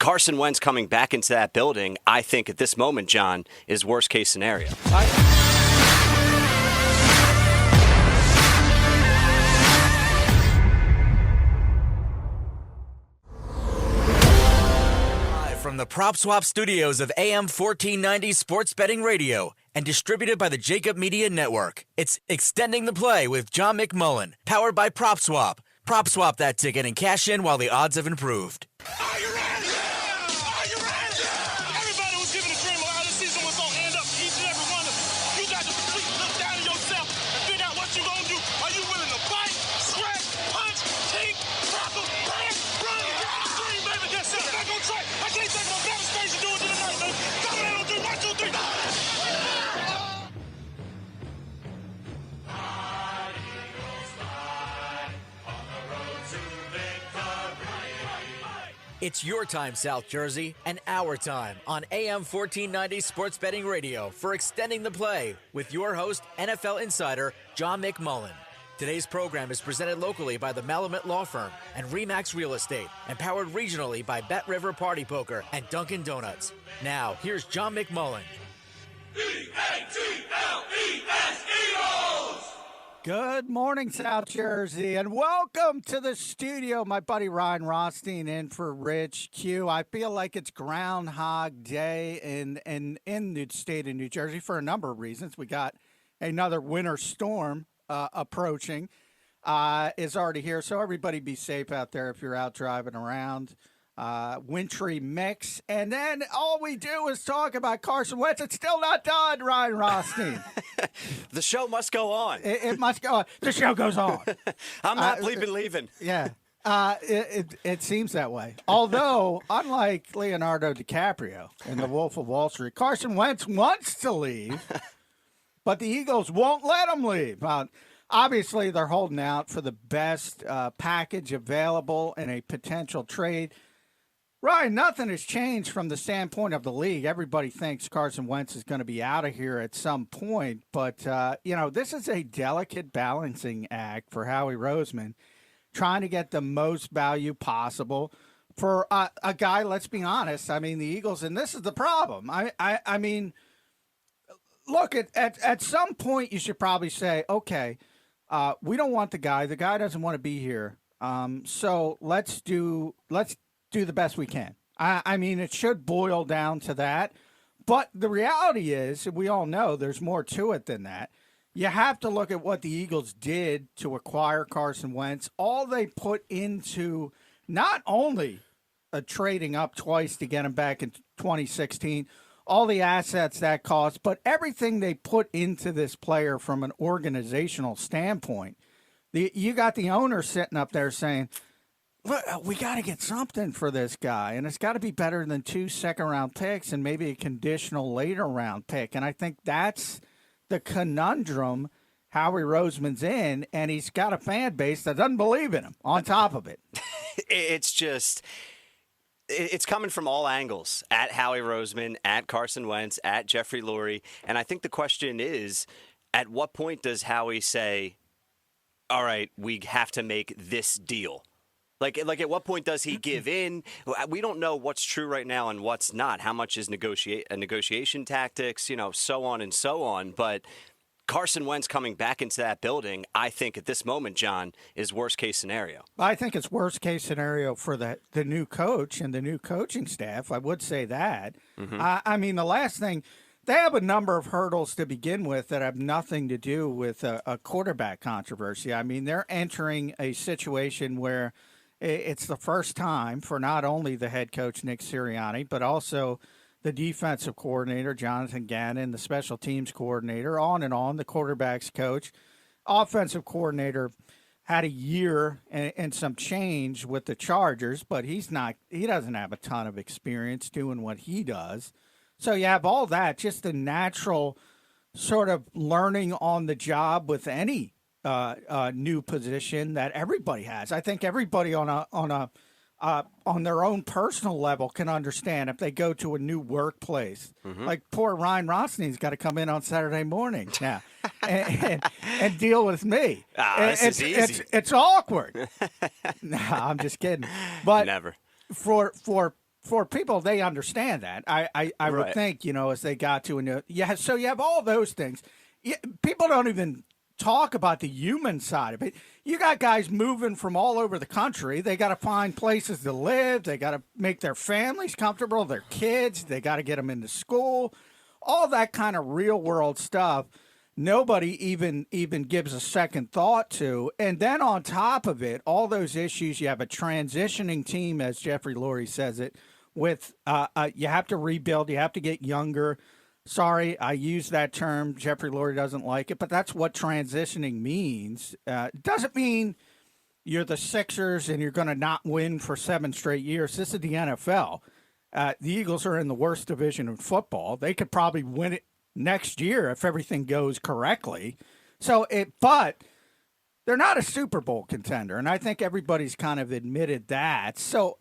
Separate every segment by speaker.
Speaker 1: Carson Wentz coming back into that building, I think at this moment, John, is worst case scenario.
Speaker 2: From the Prop Swap studios of AM 1490 Sports Betting Radio and distributed by the JAKIB Media Network, it's Extending the Play with John McMullen, powered by Prop Swap. Prop Swap that ticket and cash in while the odds have improved.
Speaker 3: Are you ready? Yeah! Are you ready? Yeah! Everybody was given a dream of how this season was going to end up. Each and every one of you got to look down at yourself and figure out what you're going to do. Are you willing to fight, scratch, punch, kick, tackle, pass, run, dream, baby? Yes, sir. I'm not going to try. I can't take no devastation doing it tonight, baby. Come on, 1, 2, 3.
Speaker 2: It's your time, South Jersey, and our time on AM 1490 Sports Betting Radio for Extending the Play with your host, NFL insider John McMullen. Today's program is presented locally by the Malamut Law Firm and RE/MAX Real Estate and powered regionally by Bet River Party Poker and Dunkin' Donuts. Now, here's John McMullen.
Speaker 3: E-A-T-L-E-S, Eagles!
Speaker 4: Good morning, South Jersey, and welcome to the studio. My buddy Ryan Rothstein in for Rich Q. I feel like it's Groundhog Day in the state of New Jersey for a number of reasons. We got another winter storm approaching, is already here, so everybody be safe out there if you're out driving around. Wintry mix, and then all we do is talk about Carson Wentz. It's still not done, Ryan Rothstein.
Speaker 1: The show must go on.
Speaker 4: It must go on. The show goes on.
Speaker 1: I'm not leaving.
Speaker 4: Yeah. It seems that way. Although, unlike Leonardo DiCaprio in The Wolf of Wall Street, Carson Wentz wants to leave, but the Eagles won't let him leave. Obviously, they're holding out for the best package available in a potential trade. Ryan, nothing has changed from the standpoint of the league. Everybody thinks Carson Wentz is going to be out of here at some point. But, this is a delicate balancing act for Howie Roseman, trying to get the most value possible for a guy, let's be honest. I mean, the Eagles, and this is the problem. I mean, look, at some point you should probably say, okay, we don't want the guy. The guy doesn't want to be here. So let's do the best we can. I mean, it should boil down to that. But the reality is, we all know there's more to it than that. You have to look at what the Eagles did to acquire Carson Wentz. All they put into not only trading up twice to get him back in 2016, all the assets that cost, but everything they put into this player from an organizational standpoint. You got the owner sitting up there saying, look, we got to get something for this guy, and it's got to be better than 2 second-round picks and maybe a conditional later-round pick. And I think that's the conundrum Howie Roseman's in, and he's got a fan base that doesn't believe in him on top of it.
Speaker 1: It's coming from all angles, at Howie Roseman, at Carson Wentz, at Jeffrey Lurie. And I think the question is, at what point does Howie say, all right, we have to make this deal? Like at what point does he give in? We don't know what's true right now and what's not. How much is negotiation tactics, so on and so on. But Carson Wentz coming back into that building, I think at this moment, John, is worst case scenario.
Speaker 4: I think it's worst case scenario for the new coach and the new coaching staff. I would say that. Mm-hmm. I mean, the last thing, they have a number of hurdles to begin with that have nothing to do with a quarterback controversy. I mean, they're entering a situation where it's the first time for not only the head coach, Nick Sirianni, but also the defensive coordinator, Jonathan Gannon, the special teams coordinator, on and on, the quarterback's coach. Offensive coordinator had a year and some change with the Chargers, but he doesn't have a ton of experience doing what he does. So you have all that, just the natural sort of learning on the job with any new position that everybody has. I think everybody on their own personal level can understand if they go to a new workplace. Mm-hmm. Like poor Ryan Rothstein's got to come in on Saturday morning now and deal with me.
Speaker 1: This is easy.
Speaker 4: It's awkward. No, I'm just kidding. But
Speaker 1: never.
Speaker 4: For for people, they understand that. I would
Speaker 1: Right.
Speaker 4: think, as they got to a new, so you have all those things. People don't even talk about the human side of it. You got guys moving from all over the country. They got to find places to live. They got to make their families comfortable, their kids. They got to get them into school. All that kind of real world stuff. Nobody even gives a second thought to. And then on top of it, all those issues, you have a transitioning team, as Jeffrey Lurie says it, with you have to rebuild, you have to get younger. Sorry, I use that term. Jeffrey Lurie doesn't like it, but that's what transitioning means. It doesn't mean you're the Sixers and you're going to not win for 7 straight years. This is the NFL. The Eagles are in the worst division in football. They could probably win it next year if everything goes correctly. But they're not a Super Bowl contender, and I think everybody's kind of admitted that. So,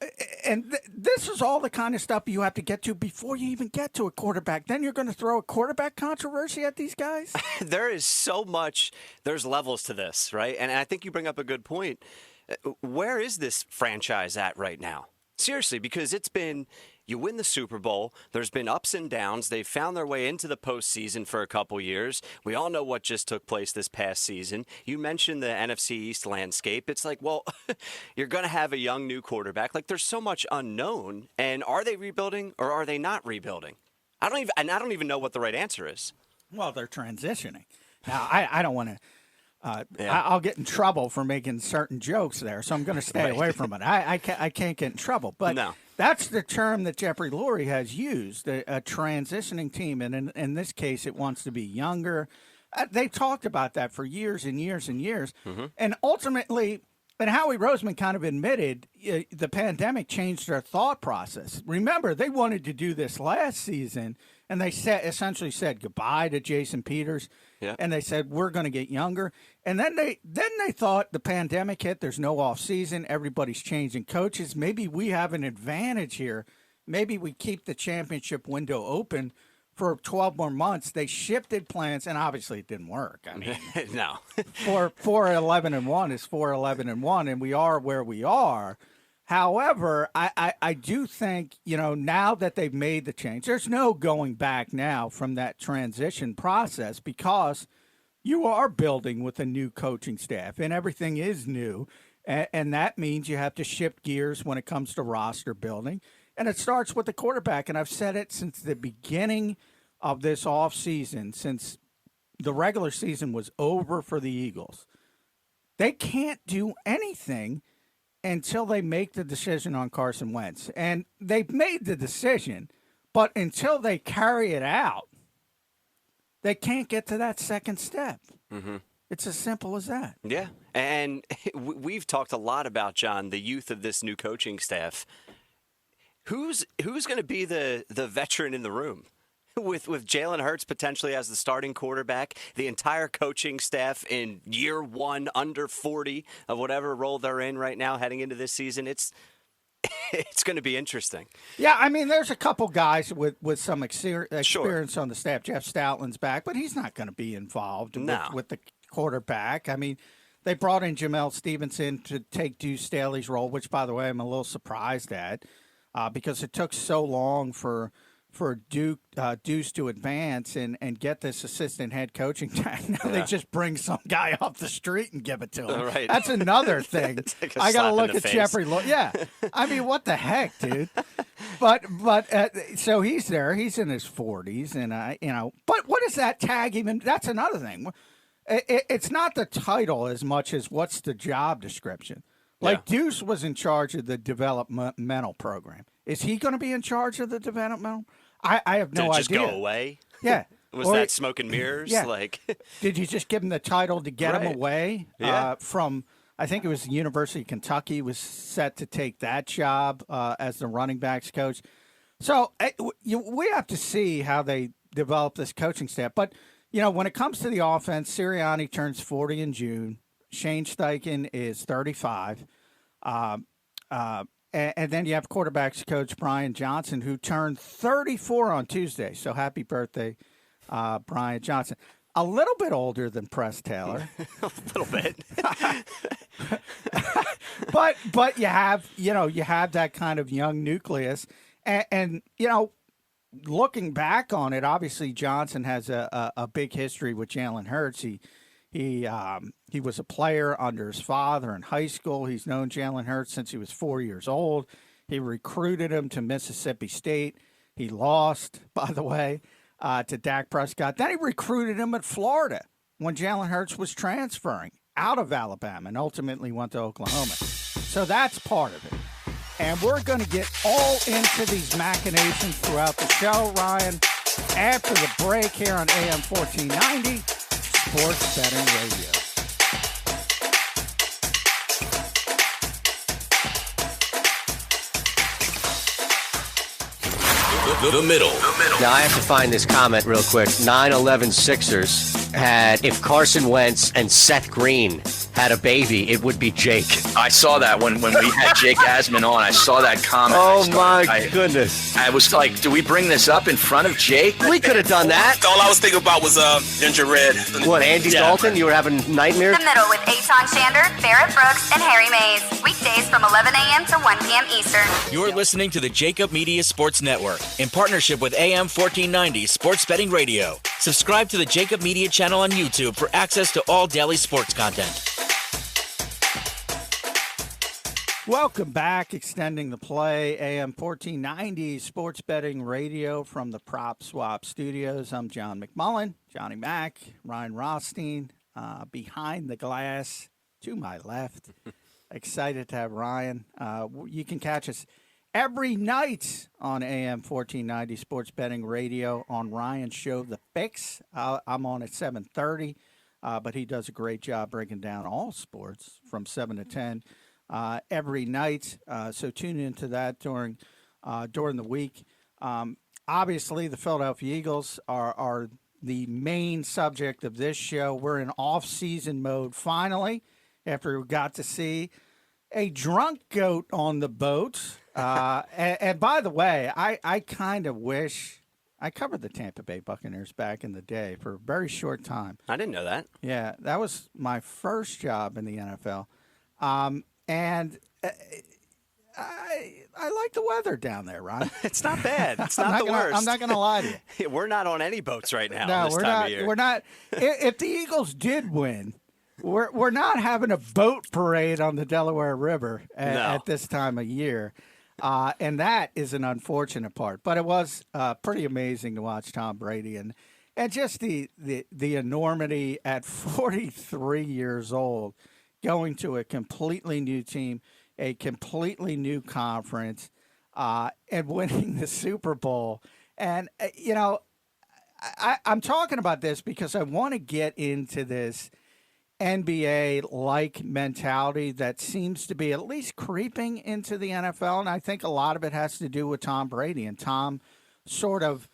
Speaker 4: this is all the kind of stuff you have to get to before you even get to a quarterback. Then you're going to throw a quarterback controversy at these guys?
Speaker 1: There is so much. There's levels to this, right? And I think you bring up a good point. Where is this franchise at right now? Seriously, because it's been, you win the Super Bowl, there's been ups and downs, they've found their way into the postseason for a couple years. We all know what just took place this past season. You mentioned the NFC East landscape. It's like, well, you're going to have a young new quarterback. Like, there's so much unknown. And are they rebuilding or are they not rebuilding? I don't even know what the right answer is.
Speaker 4: Well, they're transitioning. Now, I don't want to. I'll get in trouble for making certain jokes there, so I'm going to stay away from it. I can't get in trouble. But
Speaker 1: No.
Speaker 4: That's the term that Jeffrey Lurie has used, a transitioning team. And in this case, it wants to be younger. They talked about that for years and years and years. Mm-hmm. And ultimately, and Howie Roseman kind of admitted the pandemic changed their thought process. Remember, they wanted to do this last season, and they essentially said goodbye to Jason Peters. Yeah. And they said, we're going to get younger. And then they thought the pandemic hit. There's no off season. Everybody's changing coaches. Maybe we have an advantage here. Maybe we keep the championship window open for 12 more months. They shifted plans, and obviously it didn't work. I mean,
Speaker 1: no.
Speaker 4: 4-11-1 is 4-11-1, and we are where we are. However, I do think, now that they've made the change, there's no going back now from that transition process because you are building with a new coaching staff and everything is new. And that means you have to shift gears when it comes to roster building. And it starts with the quarterback. And I've said it since the beginning of this offseason, since the regular season was over for the Eagles. They can't do anything until they make the decision on Carson Wentz. And they've made the decision, but until they carry it out, they can't get to that second step. Mm-hmm. It's as simple as that.
Speaker 1: Yeah, and we've talked a lot about, John, the youth of this new coaching staff. Who's going to be the veteran in the room? With Jalen Hurts potentially as the starting quarterback, the entire coaching staff in year one under 40 of whatever role they're in right now heading into this season, it's going to be interesting.
Speaker 4: Yeah, I mean, there's a couple guys with some experience on the staff. Jeff Stoutland's back, but he's not going to be involved with the quarterback. I mean, they brought in Jamel Stevenson to take Deuce Staley's role, which, by the way, I'm a little surprised at because it took so long for Deuce to advance and get this assistant head coaching tag. Now they just bring some guy off the street and give it to him. Right. That's another thing. I got to look at Jeffrey. Yeah. I mean, what the heck, dude? But so he's there. He's in his 40s, and But what does that tag even? That's another thing. It's not the title as much as what's the job description. Like Deuce was in charge of the developmental program. Is he going to be in charge of the developmental? I have no idea.
Speaker 1: Did it just go away?
Speaker 4: Yeah.
Speaker 1: Was that smoke and mirrors?
Speaker 4: Yeah.
Speaker 1: Like,
Speaker 4: did you just give him the title to get him away from? I think it was the University of Kentucky was set to take that job as the running backs coach. So we have to see how they develop this coaching staff. But when it comes to the offense, Sirianni turns 40 in June. Shane Steichen is 35. And then you have quarterbacks coach Brian Johnson, who turned 34 on Tuesday. So happy birthday, Brian Johnson. A little bit older than Press Taylor.
Speaker 1: A little bit.
Speaker 4: but you have that kind of young nucleus. And looking back on it, obviously Johnson has a big history with Jalen Hurts. He was a player under his father in high school. He's known Jalen Hurts since he was 4 years old. He recruited him to Mississippi State. He lost, by the way, to Dak Prescott. Then he recruited him at Florida when Jalen Hurts was transferring out of Alabama and ultimately went to Oklahoma. So that's part of it. And we're going to get all into these machinations throughout the show, Ryan, after the break here on AM 1490, Sports Betting Radio.
Speaker 5: The middle.
Speaker 6: Now, I have to find this comment real quick. 9/11 Sixers had, if Carson Wentz and Seth Green had a baby, it would be Jake.
Speaker 5: I saw that when we had Jake Asman on. I saw that comment.
Speaker 6: Oh, my goodness.
Speaker 5: I was like, do we bring this up in front of Jake?
Speaker 6: We could have done that.
Speaker 3: All I was thinking about was Ginger Red.
Speaker 6: What, Andy Dalton? You were having nightmares?
Speaker 7: The Middle with Eitan Shander, Barrett Brooks, and Harry Mays. Weekdays from 11 a.m. to 1 p.m. Eastern.
Speaker 2: You're listening to the JAKIB Media Sports Network in partnership with AM 1490 Sports Betting Radio. Subscribe to the JAKIB Media channel on YouTube for access to all daily sports content.
Speaker 4: Welcome back, extending the play, AM 1490 Sports Betting Radio from the Prop Swap Studios. I'm John McMullen, Johnny Mack, Ryan Rothstein, behind the glass to my left. Excited to have Ryan. You can catch us every night on AM 1490 Sports Betting Radio on Ryan's show, The Fix. I'm on at 7:30, but he does a great job breaking down all sports from 7 to 10. Every night, so tune into that during the week. Obviously, the Philadelphia Eagles are the main subject of this show. We're in off-season mode finally, after we got to see a drunk goat on the boat. And by the way, I kind of wish I covered the Tampa Bay Buccaneers back in the day for a very short time.
Speaker 1: I didn't know that.
Speaker 4: Yeah, that was my first job in the NFL. And I like the weather down there, Ron.
Speaker 1: It's not bad. It's not the worst.
Speaker 4: I'm not going to lie to you.
Speaker 1: We're not on any boats right now.
Speaker 4: No,
Speaker 1: this
Speaker 4: we're
Speaker 1: time
Speaker 4: not.
Speaker 1: Of year.
Speaker 4: We're not. If the Eagles did win, we're not having a boat parade on the Delaware River at this time of year, and that is an unfortunate part. But it was pretty amazing to watch Tom Brady and just the enormity at 43 years old, going to a completely new team, a completely new conference, and winning the Super Bowl. And, I'm talking about this because I want to get into this NBA-like mentality that seems to be at least creeping into the NFL. And I think a lot of it has to do with Tom Brady. And Tom sort of,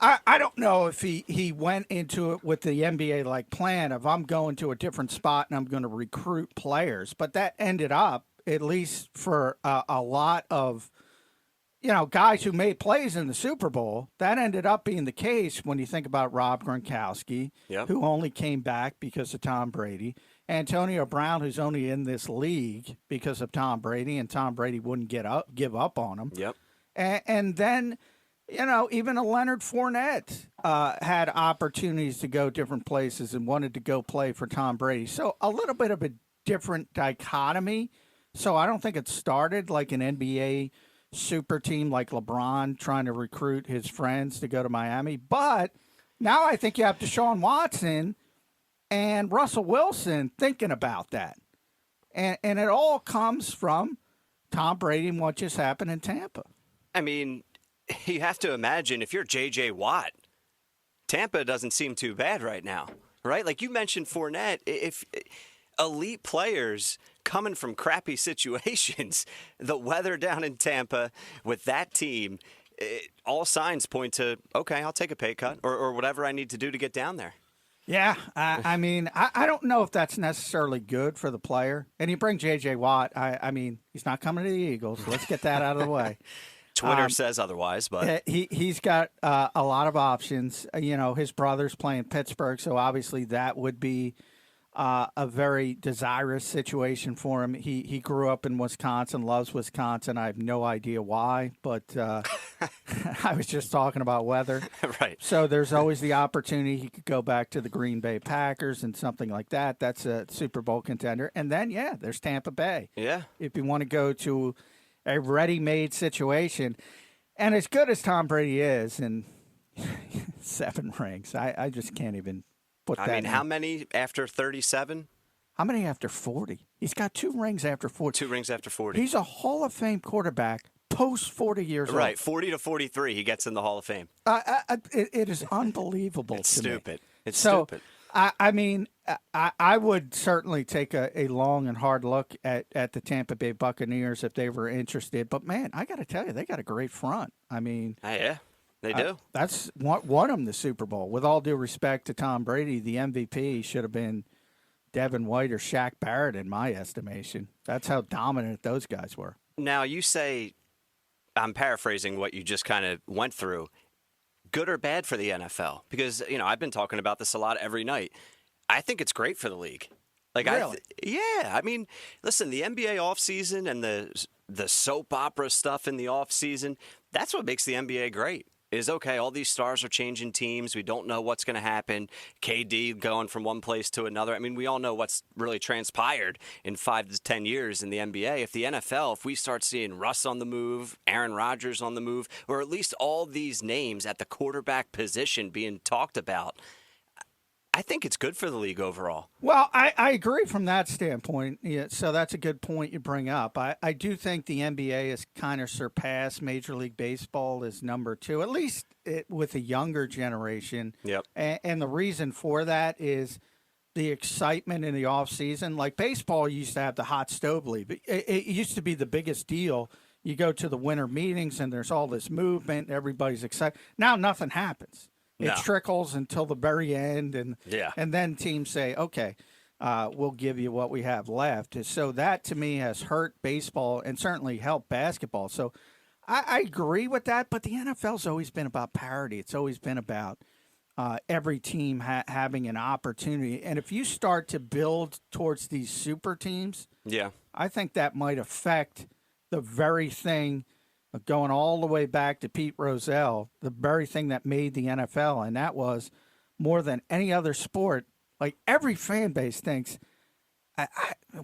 Speaker 4: I don't know if he went into it with the NBA-like plan of I'm going to a different spot and I'm going to recruit players. But that ended up, at least for a lot of, guys who made plays in the Super Bowl, that ended up being the case when you think about Rob Gronkowski, who only came back because of Tom Brady, Antonio Brown, who's only in this league because of Tom Brady, and Tom Brady wouldn't give up on him.
Speaker 1: Yep.
Speaker 4: And then, even a Leonard Fournette had opportunities to go different places and wanted to go play for Tom Brady. So a little bit of a different dichotomy. So I don't think it started like an NBA super team like LeBron trying to recruit his friends to go to Miami. But now I think you have Deshaun Watson and Russell Wilson thinking about that. And it all comes from Tom Brady and what just happened in Tampa.
Speaker 1: I mean, you have to imagine if you're J.J. Watt, Tampa doesn't seem too bad right now, right? Like you mentioned Fournette, if elite players coming from crappy situations, the weather down in Tampa with that team, all signs point to, okay, I'll take a pay cut or whatever I need to do to get down there.
Speaker 4: Yeah, I mean, I don't know if that's necessarily good for the player. And you bring J.J. Watt, I mean, he's not coming to the Eagles. So let's get that out of the way.
Speaker 1: Twitter says otherwise, but
Speaker 4: he's got a lot of options. His brother's playing Pittsburgh, so obviously that would be a very desirous situation for him. He grew up in Wisconsin, loves Wisconsin. I have no idea why, but I was just talking about weather.
Speaker 1: Right.
Speaker 4: So there's always the opportunity he could go back to the Green Bay Packers and something like that. That's a Super Bowl contender. And then, there's Tampa Bay.
Speaker 1: Yeah.
Speaker 4: If you want to go to a ready-made situation. And as good as Tom Brady is, and 7 rings, I just can't even put that in.
Speaker 1: How many after 37?
Speaker 4: How many after 40? He's got 2 rings after 40.
Speaker 1: 2 rings after 40.
Speaker 4: He's a Hall of Fame quarterback post 40 years old.
Speaker 1: Right, 40 to 43, he gets in the Hall of Fame.
Speaker 4: It is unbelievable
Speaker 1: It's
Speaker 4: to
Speaker 1: stupid.
Speaker 4: me.
Speaker 1: It's stupid.
Speaker 4: I would certainly take a long and hard look at the Tampa Bay Buccaneers if they were interested. But, man, I got to tell you, they got a great front.
Speaker 1: Yeah, they do.
Speaker 4: That's what won them the Super Bowl. With all due respect to Tom Brady, the MVP should have been Devin White or Shaq Barrett in my estimation. That's how dominant those guys were.
Speaker 1: Now, you say, I'm paraphrasing what you just kind of went through, good or bad for the NFL? Because, I've been talking about this a lot every night. I think it's great for the league.
Speaker 4: Really?
Speaker 1: Listen, the NBA offseason and the soap opera stuff in the offseason, that's what makes the NBA great. Is okay, all these stars are changing teams. We don't know what's going to happen. KD going from one place to another. We all know what's really transpired in 5 to 10 years in the NBA. If the NFL, if we start seeing Russ on the move, Aaron Rodgers on the move, or at least all these names at the quarterback position being talked about, I think it's good for the league overall.
Speaker 4: Well, I agree from that standpoint. Yeah, so that's a good point you bring up. I do think the NBA has kind of surpassed Major League Baseball as number 2, at least with a younger generation.
Speaker 1: Yep.
Speaker 4: And the reason for that is the excitement in the offseason. Like baseball used to have the hot stove league. It used to be the biggest deal. You go to the winter meetings and there's all this movement. Everybody's excited. Now nothing happens. It trickles until the very end, and then teams say, okay, we'll give you what we have left. So that, to me, has hurt baseball and certainly helped basketball. So I agree with that, but the NFL's always been about parity. It's always been about every team having an opportunity. And if you start to build towards these super teams, I think that might affect the very thing going all the way back to Pete Rozelle, the very thing that made the NFL, and that was more than any other sport. Like every fan base thinks,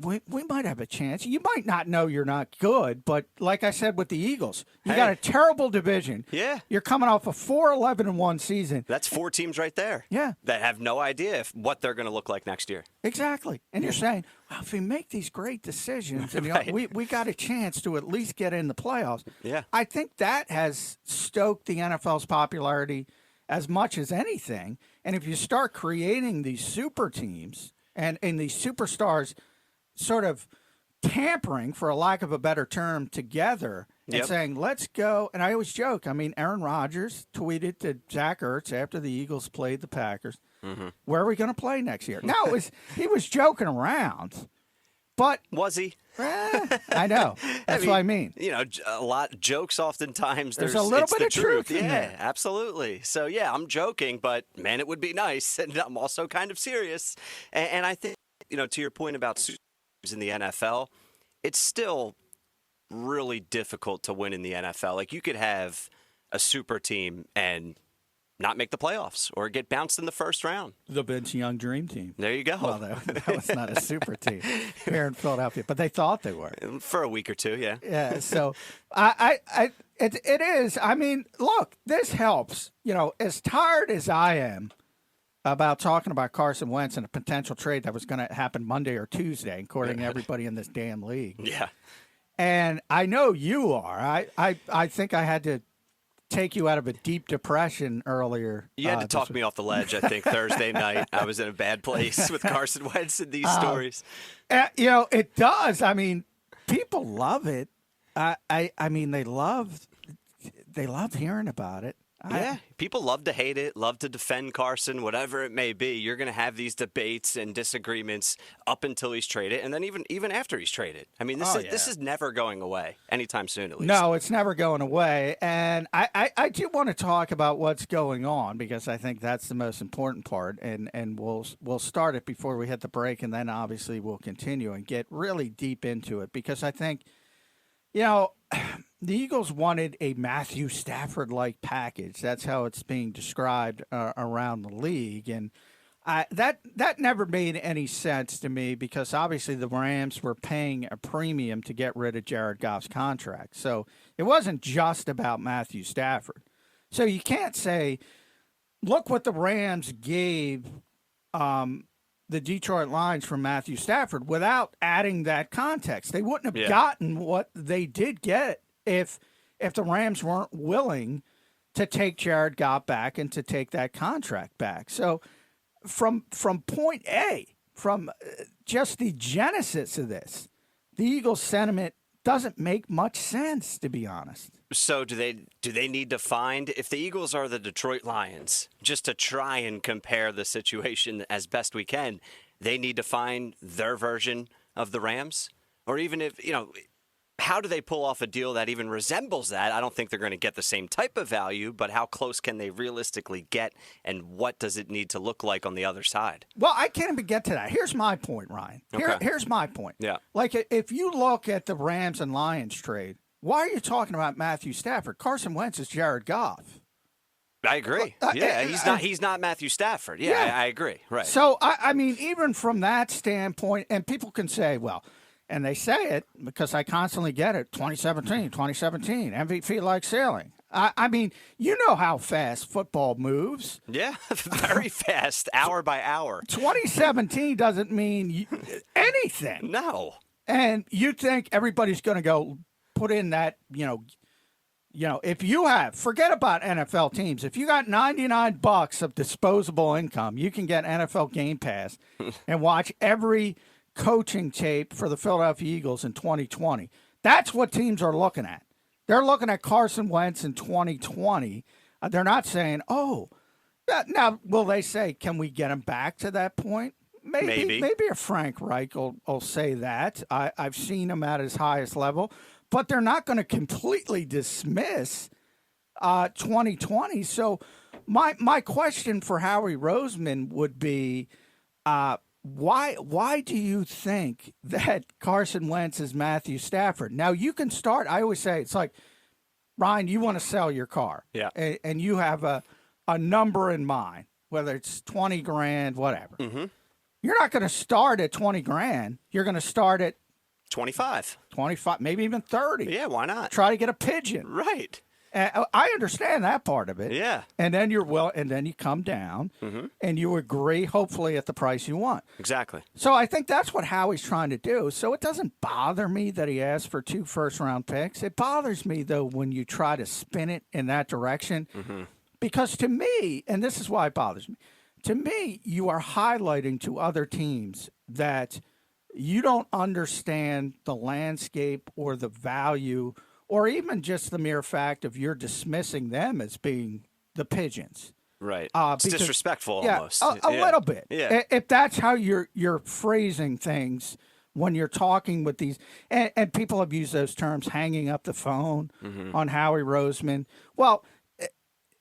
Speaker 4: we might have a chance. You might not know you're not good, but like I said with the Eagles, you got a terrible division.
Speaker 1: Yeah.
Speaker 4: You're coming off a 4-11-1 season.
Speaker 1: That's 4 teams right there.
Speaker 4: Yeah.
Speaker 1: That have no idea what they're going to look like next year.
Speaker 4: Exactly. And you're saying, well, if we make these great decisions, and
Speaker 1: Right.
Speaker 4: we got a chance to at least get in the playoffs.
Speaker 1: Yeah.
Speaker 4: I think that has stoked the NFL's popularity as much as anything. And if you start creating these super teams and these superstars sort of tampering, for a lack of a better term, together and saying, let's go. And I always joke. Aaron Rodgers tweeted to Zach Ertz after the Eagles played the Packers, where are we going to play next year? Now, he was joking around, but
Speaker 1: was he?
Speaker 4: I know. That's what I mean.
Speaker 1: A lot jokes oftentimes.
Speaker 4: There's a little
Speaker 1: it's
Speaker 4: bit
Speaker 1: the
Speaker 4: of truth in
Speaker 1: Yeah,
Speaker 4: there.
Speaker 1: absolutely. So, I'm joking, but, man, it would be nice. And I'm also kind of serious. And I think, to your point about super teams in the NFL, it's still really difficult to win in the NFL. Like, you could have a super team and not make the playoffs or get bounced in the first round.
Speaker 4: The Vince Young Dream Team.
Speaker 1: There you go.
Speaker 4: Well, that was not a super team here in Philadelphia, but they thought they were.
Speaker 1: For a week or two, yeah.
Speaker 4: Yeah, so it is. Look, this helps. As tired as I am about talking about Carson Wentz and a potential trade that was going to happen Monday or Tuesday, according to everybody in this damn league.
Speaker 1: Yeah.
Speaker 4: And I know you are. I think I had to take you out of a deep depression earlier.
Speaker 1: You had to talk me off the ledge, I think, Thursday night. I was in a bad place with Carson Wentz and these stories.
Speaker 4: It does. People love it. They love hearing about it.
Speaker 1: Yeah, people love to hate it, love to defend Carson, whatever it may be. You're going to have these debates and disagreements up until he's traded, and then even after he's traded. I mean, this is never going away anytime soon, at least.
Speaker 4: No, it's never going away. And I do want to talk about what's going on because I think that's the most important part. And we'll start it before we hit the break, and then obviously we'll continue and get really deep into it because I think, the Eagles wanted a Matthew Stafford-like package. That's how it's being described around the league. And that never made any sense to me because obviously the Rams were paying a premium to get rid of Jared Goff's contract. So it wasn't just about Matthew Stafford. So you can't say, look what the Rams gave the Detroit Lions for Matthew Stafford without adding that context. They wouldn't have gotten what they did get if the Rams weren't willing to take Jared Goff back and to take that contract back. So from point A, from just the genesis of this, the Eagles' sentiment doesn't make much sense, to be honest.
Speaker 1: So do they need to find, if the Eagles are the Detroit Lions, just to try and compare the situation as best we can, they need to find their version of the Rams? Or even if, how do they pull off a deal that even resembles that? I don't think they're going to get the same type of value, but how close can they realistically get, and what does it need to look like on the other side?
Speaker 4: Well, I can't even get to that. Here's my point, Ryan. Here's my point.
Speaker 1: Yeah.
Speaker 4: Like, if you look at the Rams and Lions trade, why are you talking about Matthew Stafford? Carson Wentz is Jared Goff.
Speaker 1: I agree. He's not Matthew Stafford. Yeah. I agree. Right.
Speaker 4: So, I mean, even from that standpoint, and people can say, well, and they say it because I constantly get it, 2017, MVP like sailing. I mean, you know how fast football moves.
Speaker 1: Yeah, very fast, hour by hour.
Speaker 4: 2017 doesn't mean anything.
Speaker 1: No.
Speaker 4: And you think everybody's going to go put in that, if you have, forget about NFL teams. If you got $99 of disposable income, you can get NFL Game Pass and watch every coaching tape for the Philadelphia Eagles in 2020. That's what teams are looking at. They're looking at Carson Wentz in 2020. They're not saying, now will they say, can we get him back to that point? Maybe a Frank Reich will say that. I've seen him at his highest level, but they're not going to completely dismiss 2020. So my question for Howie Roseman would be, why do you think that Carson Wentz is Matthew Stafford? Now, you can start. I always say it's like, Ryan, you want to sell your car.
Speaker 1: Yeah.
Speaker 4: And you have a number in mind, whether it's $20,000, whatever. Mm-hmm. You're not going to start at $20,000. You're going to start at
Speaker 1: 25,
Speaker 4: maybe even 30.
Speaker 1: Yeah, why not?
Speaker 4: Try to get a pigeon.
Speaker 1: Right.
Speaker 4: I understand that part of it.
Speaker 1: Yeah.
Speaker 4: And then and then you come down and you agree, hopefully, at the price you want.
Speaker 1: Exactly.
Speaker 4: So I think that's what Howie's trying to do. So it doesn't bother me that he asked for 2 first-round picks. It bothers me, though, when you try to spin it in that direction. Mm-hmm. Because to me, and this is why it bothers me, to me, you are highlighting to other teams that you don't understand the landscape or the value or even just the mere fact of you're dismissing them as being the pigeons.
Speaker 1: Right. It's disrespectful almost.
Speaker 4: A little bit.
Speaker 1: Yeah.
Speaker 4: If that's how you're phrasing things when you're talking with these, and people have used those terms, hanging up the phone on Howie Roseman. Well,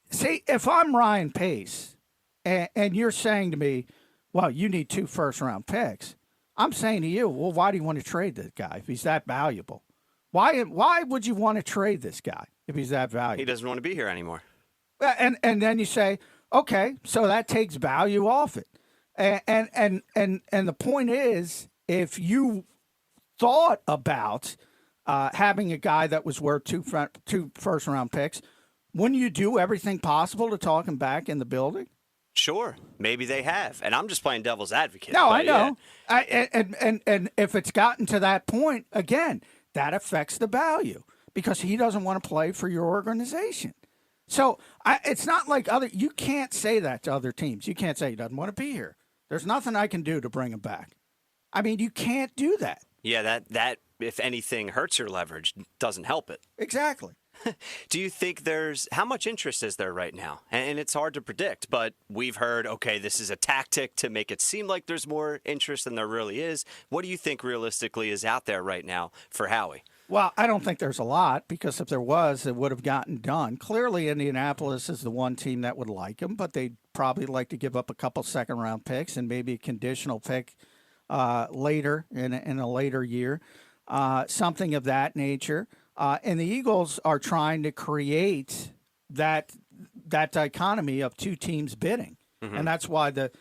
Speaker 4: see, if I'm Ryan Pace and you're saying to me, well, you need 2 first-round picks, I'm saying to you, well, why do you want to trade this guy if he's that valuable? Why would you want to trade this guy if he's that valuable?
Speaker 1: He doesn't want to be here anymore.
Speaker 4: And then you say, okay, so that takes value off it. And the point is, if you thought about having a guy that was worth 2 first-round picks, wouldn't you do everything possible to talk him back in the building?
Speaker 1: Sure, maybe they have, and I'm just playing devil's advocate.
Speaker 4: No, I know. Yeah. And if it's gotten to that point, again, that affects the value because he doesn't want to play for your organization. So it's not like you can't say that to other teams. You can't say he doesn't want to be here. There's nothing I can do to bring him back. I mean, you can't do that.
Speaker 1: Yeah, that if anything hurts your leverage, doesn't help it.
Speaker 4: Exactly.
Speaker 1: Do you think how much interest is there right now? And it's hard to predict, but we've heard, okay, this is a tactic to make it seem like there's more interest than there really is. What do you think realistically is out there right now for Howie?
Speaker 4: Well, I don't think there's a lot, because if there was, it would have gotten done. Clearly, Indianapolis is the one team that would like him, but they'd probably like to give up a couple second-round picks and maybe a conditional pick later in a later year, something of that nature. And the Eagles are trying to create that dichotomy of two teams bidding, and that's why the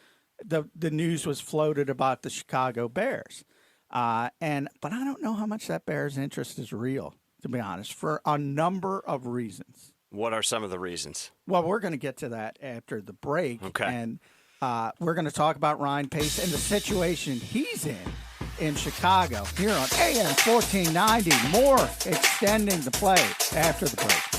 Speaker 4: news was floated about the Chicago Bears. But I don't know how much that Bears interest is real, to be honest, for a number of reasons.
Speaker 1: What are some of the reasons?
Speaker 4: Well, we're going to get to that after the break.
Speaker 1: Okay.
Speaker 4: And we're going to talk about Ryan Pace and the situation he's in Chicago here on AM 1490. More extending the play after the break.